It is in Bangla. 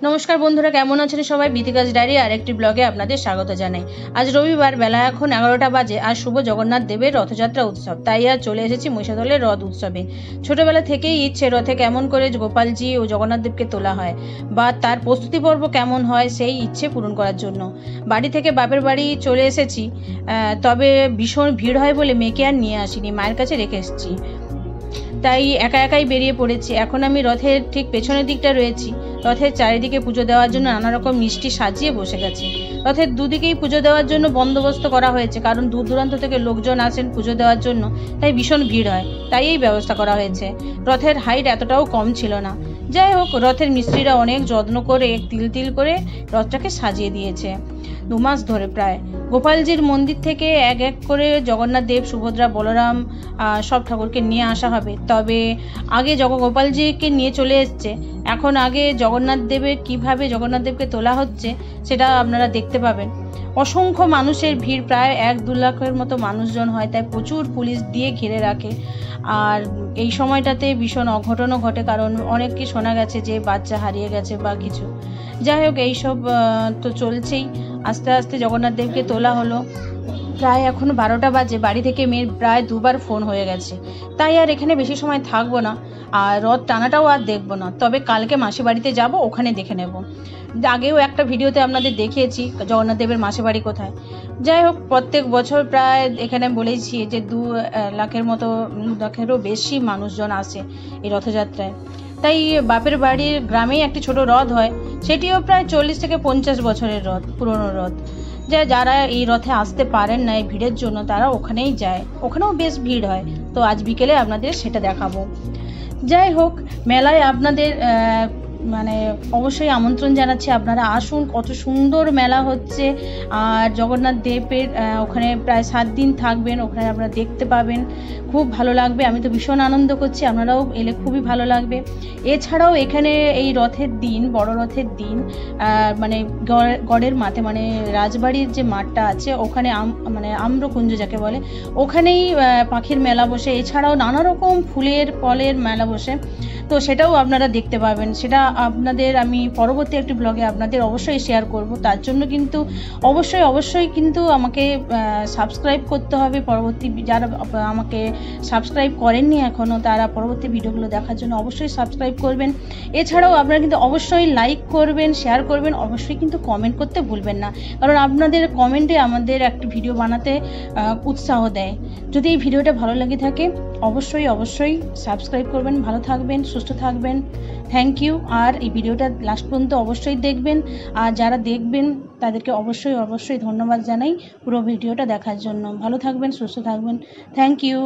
নমস্কার বন্ধুরা, কেমন আছেন সবাই? বিথিকাস ডায়েরি আর একটি ব্লগে আপনাদের স্বাগত জানাই। আজ রবিবার, বেলা এখন 11টা বাজে। আজ শুভ জগন্নাথ দেবের রথযাত্রা উৎসব, তাই আজ চলে এসেছি মহিষাদলের রথ উৎসবে। ছোটবেলা থেকেই ইচ্ছে রথে কেমন করে গোপালজি ও জগন্নাথ দেবকে তোলা হয় বা তার প্রস্তুতি পর্ব কেমন হয় সেই ইচ্ছে পূরণ করার জন্য বাড়ি থেকে বাপের বাড়ি চলে এসেছি। তবে ভীষণ ভিড় হয় বলে মেয়েকে আর নিয়ে আসিনি, মায়ের কাছে রেখে এসেছি। তাই একা একাই বেরিয়ে পড়েছি। এখন আমি রথের ঠিক পেছনের দিকটা রয়েছি। রথের চারিদিকে পুজো দেওয়ার জন্য নানা রকম মিষ্টি সাজিয়ে বসে গেছে। রথের দুদিকেই পুজো দেওয়ার জন্য বন্দোবস্ত করা হয়েছে, কারণ দূর দূরান্ত থেকে লোকজন আসেন পুজো দেওয়ার জন্য, তাই ভীষণ ভিড় হয়, তাই এই ব্যবস্থা করা হয়েছে। রথের হাইট এতটাও কম ছিল না। যাই হোক, রথের মিস্ত্রিরা অনেক যত্ন করে তিল তিল করে রথটাকে সাজিয়ে দিয়েছে। 2 মাস ধরে প্রায় গোপালজির মন্দির থেকে এক এক করে জগন্নাথ দেব, সুভদ্রা, বলরাম সব ঠাকুরকে নিয়ে আসা হবে। তবে আগে গোপালজিকে নিয়ে চলে এসছে, এখন আগে জগন্নাথ দেবকে তোলা হচ্ছে সেটা আপনারা দেখতে পাবেন। অসংখ্য মানুষের ভিড়, প্রায় 1-2 লাখের মতো মানুষজন হয়, তাই প্রচুর পুলিশ দিয়ে ঘিরে রাখে। আর এই সময়টাতে ভীষণ অঘটনও ঘটে, কারণ অনেককে শোনা গেছে যে বাচ্চা হারিয়ে গেছে বা কিছু। যাই হোক, এইসব তো চলছেই। আস্তে আস্তে জগন্নাথ দেবকে তোলা হলো। প্রায় এখন 12টা বাজে। বাড়ি থেকে মেয়ের প্রায় 2বার ফোন হয়ে গেছে, তাই আর এখানে বেশি সময় থাকবো না, আর রথ টানাটাও আর দেখবো না। তবে কালকে মাসি বাড়িতে যাব, ওখানে দেখে নেব। আগেও একটা ভিডিওতে আপনাদের দেখিয়েছি জগন্নাথ দেবের মাসি বাড়ি কোথায়। যাই হোক, প্রত্যেক বছর প্রায় এখানে বলেছি যে 2 লাখের মতো, 2 লাখেরও বেশি মানুষজন আসে এই রথযাত্রায়। তাই বাপের বাড়ির গ্রামেই একটি ছোট রথ হয়, সেটিও প্রায় 40 থেকে 50 বছরের রথ, পুরনো রথ। যারা এই রথে আসতে পারেন না এই ভিড়ের জন্য, তারা ওখানেই যায়, ওখানেও বেশ ভিড় হয়। তো আজ বিকেলে আপনাদের সেটা দেখাবো। যাই হোক, মেলায় আপনাদের অবশ্যই আমন্ত্রণ জানাচ্ছি, আপনারা আসুন। কত সুন্দর মেলা হচ্ছে। আর জগন্নাথ দেবের ওখানে প্রায় 7 দিন থাকবেন, ওখানে আপনারা দেখতে পাবেন, খুব ভালো লাগবে। আমি তো ভীষণ আনন্দ করছি, আপনারাও এলে খুবই ভালো লাগবে। এছাড়াও এখানে এই রথের দিন, বড় রথের দিন, গড়ের মাঠে, রাজবাড়ির যে মাঠটা আছে ওখানে আম্রকুঞ্জ যাকে বলে, ওখানেই পাখির মেলা বসে। এছাড়াও নানা রকম ফুলের ফলের মেলা বসে, তো সেটাও আপনারা দেখতে পাবেন। সেটা আপনাদের আমি পরবর্তী একটি ব্লগে আপনাদের অবশ্যই শেয়ার করব। তার জন্য কিন্তু অবশ্যই কিন্তু আমাকে সাবস্ক্রাইব করতে হবে। যারা আমাকে সাবস্ক্রাইব করেননি এখনও, তারা পরবর্তী ভিডিওগুলো দেখার জন্য অবশ্যই সাবস্ক্রাইব করবেন। এছাড়াও আপনারা কিন্তু অবশ্যই লাইক করবেন, শেয়ার করবেন, অবশ্যই কিন্তু কমেন্ট করতে ভুলবেন না, কারণ আপনাদের কমেন্টে আমাদের একটি ভিডিও বানাতে উৎসাহ দেয়। যদি এই ভিডিওটা ভালো লাগে থাকে, অবশ্যই সাবস্ক্রাইব করবেন। ভালো থাকবেন, সুস্থ থাকবেন। Thank you. আর এই ভিডিওটা লাস্ট পর্যন্ত অবশ্যই দেখবেন, আর যারা দেখবেন তাদেরকে অবশ্যই ধন্যবাদ জানাই পুরো ভিডিওটা দেখার জন্য। ভালো থাকবেন, সুস্থ থাকবেন। Thank you.